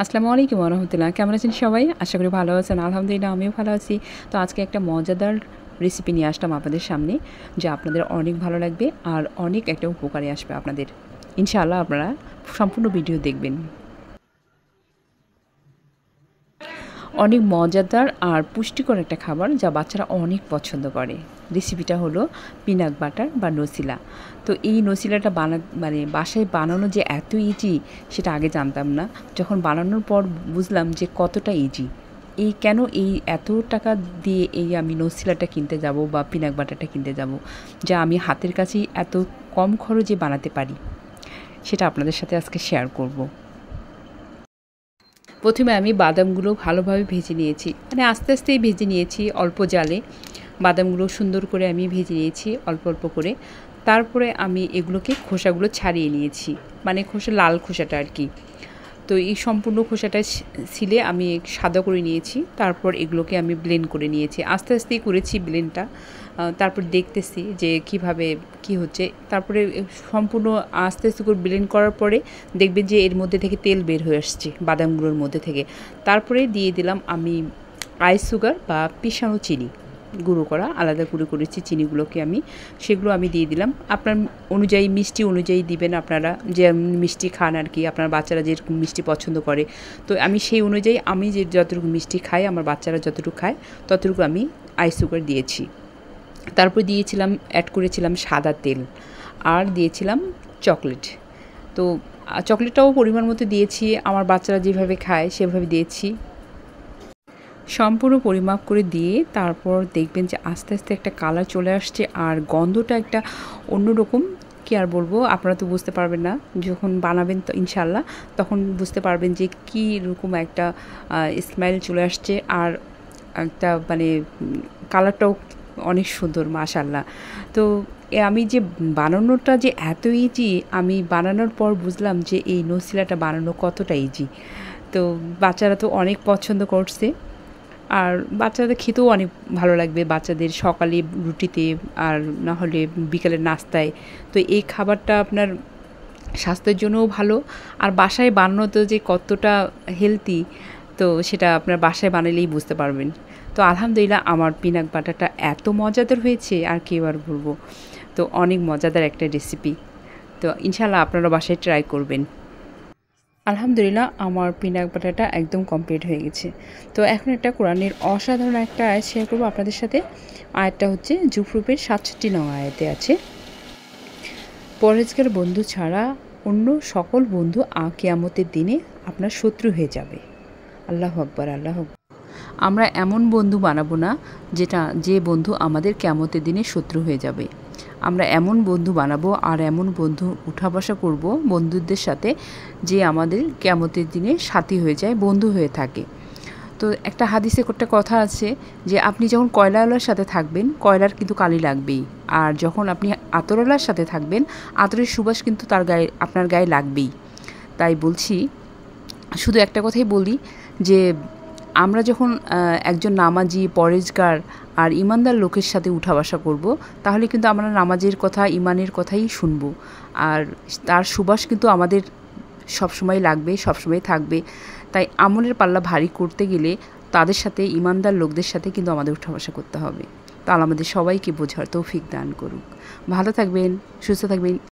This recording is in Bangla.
আসসালামু আলাইকুম ওয়া রাহমাতুল্লাহ। কেমন আছেন সবাই? আশা করি ভালো আছেন। আলহামদুলিল্লাহ আমিও ভালো আছি। তো আজকে একটা মজাদার রেসিপি নিয়ে আসলাম আপনাদের সামনে, যা আপনাদের অনেক ভালো লাগবে আর অনেক একটা উপকারে আসবে আপনাদের। ইনশাআল্লাহ আপনারা সম্পূর্ণ ভিডিও দেখবেন। অনেক মজাদার আর পুষ্টিকর একটা খাবার, যা বাচ্চারা অনেক পছন্দ করে। রেসিপিটা হলো পিনাট বাটার বা নসিলা। তো এই নসিলাটা মানে বাসায় বানানো যে এত ইজি, সেটা আগে জানতাম না। যখন বানানোর পর বুঝলাম যে কতটা ইজি। কেন এই এত টাকা দিয়ে আমি নসিলাটা কিনতে যাব বা পিনাট বাটারটা কিনতে যাব, যা আমি হাতের কাছেই এত কম খরচে বানাতে পারি, সেটা আপনাদের সাথে আজকে শেয়ার করব। প্রথমে আমি বাদামগুলো ভালোভাবে ভেজে নিয়েছি, মানে আস্তে আস্তেই ভেজে নিয়েছি, অল্প জালে বাদামগুলো সুন্দর করে আমি ভেজে নিয়েছি অল্প অল্প করে। তারপরে আমি এগুলোকে খোসাগুলো ছাড়িয়ে নিয়েছি, মানে লাল খোসাটা আর কি। তো এই সম্পূর্ণ খোসাটা ছিলে আমি সাদা করে নিয়েছি। তারপর এগুলোকে আমি ব্লেন্ড করে নিয়েছি, আস্তে আস্তেই করেছি ব্লেন্ডটা। তারপর দেখতেছি যে কিভাবে কি হচ্ছে। তারপরে সম্পূর্ণ আস্তে আস্তে করে ব্লেন্ড করার পরে দেখবেন যে এর মধ্যে থেকে তেল বের হয়ে আসছে বাদামগুলোর মধ্যে থেকে। তারপরে দিয়ে দিলাম আমি আইস সুগার বা পিসানো চিনি, গুঁড়ো করা আলাদা করে করেছি চিনিগুলোকে আমি, সেগুলো আমি দিয়ে দিলাম। আপনার অনুযায়ী মিষ্টি অনুযায়ী দিবেন, আপনারা যে মিষ্টি খান আর কি, আপনার বাচ্চারা যেরকম মিষ্টি পছন্দ করে। তো আমি সেই অনুযায়ী আমি যে যতটুকু মিষ্টি খাই, আমার বাচ্চারা যতটুকু খায় ততটুকু আমি আইস সুগার দিয়েছি। তারপর অ্যাড করেছিলাম সাদা তেল, আর দিয়েছিলাম চকলেট। তো চকলেটটাও পরিমাণ মতো দিয়েছি, আমার বাচ্চারা যেভাবে খায় সেভাবে দিয়েছি। সম্পূর্ণ পরিমাপ করে দিয়ে তারপর দেখবেন যে আস্তে আস্তে একটা কালার চলে আসছে, আর গন্ধটা একটা অন্যরকম। কী আর বলবো, আপনারা তো বুঝতে পারবেন না, যখন বানাবেন তো ইনশাল্লাহ তখন বুঝতে পারবেন যে কী রকম একটা স্মেল চলে আসছে, আর একটা মানে কালারটাও অনেক সুন্দর মাশাআল্লাহ। তো আমি যে বানানোটা যে এত ইজি, আমি বানানোর পর বুঝলাম যে এই নসিলাটা বানানো কতটা ইজি। তো বাচ্চারা তো অনেক পছন্দ করছে, আর বাচ্চাদের খেতেও অনেক ভালো লাগবে, বাচ্চাদের সকালে রুটিতে আর না হলে বিকেলের নাস্তায়। তো এই খাবারটা আপনার স্বাস্থ্যের জন্যও ভালো, আর বাসায় বানানো তো যে কতটা হেলদি, তো সেটা আপনার বাসায় বানালেই বুঝতে পারবেন। তো আলহামদুলিল্লাহ আমার পিনাট বাটারটা এত মজাদার হয়েছে, আর কি আর বলবো। তো অনেক মজাদার একটা রেসিপি, তো ইনশাল্লাহ আপনারা বাসায় ট্রাই করবেন। আলহামদুলিল্লাহ আমার পিনাট বাটারটা একদম কমপ্লিট হয়ে গেছে। তো এখন একটা কোরআনের অসাধারণ একটা আয়াত শেয়ার করবো আপনাদের সাথে। আয়াতটা হচ্ছে জুফরুফের 67 নং আয়াতে আছে, পরহেজগার বন্ধু ছাড়া অন্য সকল বন্ধু কিয়ামতের দিনে আপনার শত্রু হয়ে যাবে। আল্লাহু আকবার, আল্লাহু আকবার। আমরা এমন বন্ধু বানাবো না যে বন্ধু আমাদের কিয়ামতের দিনে শত্রু হয়ে যাবে। আমরা এমন বন্ধু বানাবো আর এমন বন্ধু উঠা বসা করব বন্ধুদের সাথে, যে আমাদের কিয়ামতের দিনে সাথী হয়ে যায়, বন্ধু হয়ে থাকে। তো একটা হাদিসে একটা কথা আছে যে আপনি যখন কয়লাওয়ালার সাথে থাকবেন, কয়লার কিন্তু কালি লাগবেই, আর যখন আপনি আতরওয়ালার সাথে থাকবেন, আতরের সুবাস কিন্তু আপনার গায়ে লাগবেই। তাই বলছি, শুধু একটা কথাই বলি যে আমরা যখন একজন নামাজি, পরেজগার আর ইমানদার লোকের সাথে উঠা বসা করব, তাহলে কিন্তু আমরা নামাজের কথা, ইমানের কথাই শুনব, আর তার সুবাস কিন্তু আমাদের সবসময় লাগবে, সবসময় থাকবে। তাই আমলের পাল্লা ভারী করতে গেলে তাদের সাথে, ইমানদার লোকদের সাথে কিন্তু আমাদের উঠা বসা করতে হবে। তাহলে আমাদের সবাইকে বোঝার তৌফিক দান করুক। ভালো থাকবেন, সুস্থ থাকবেন।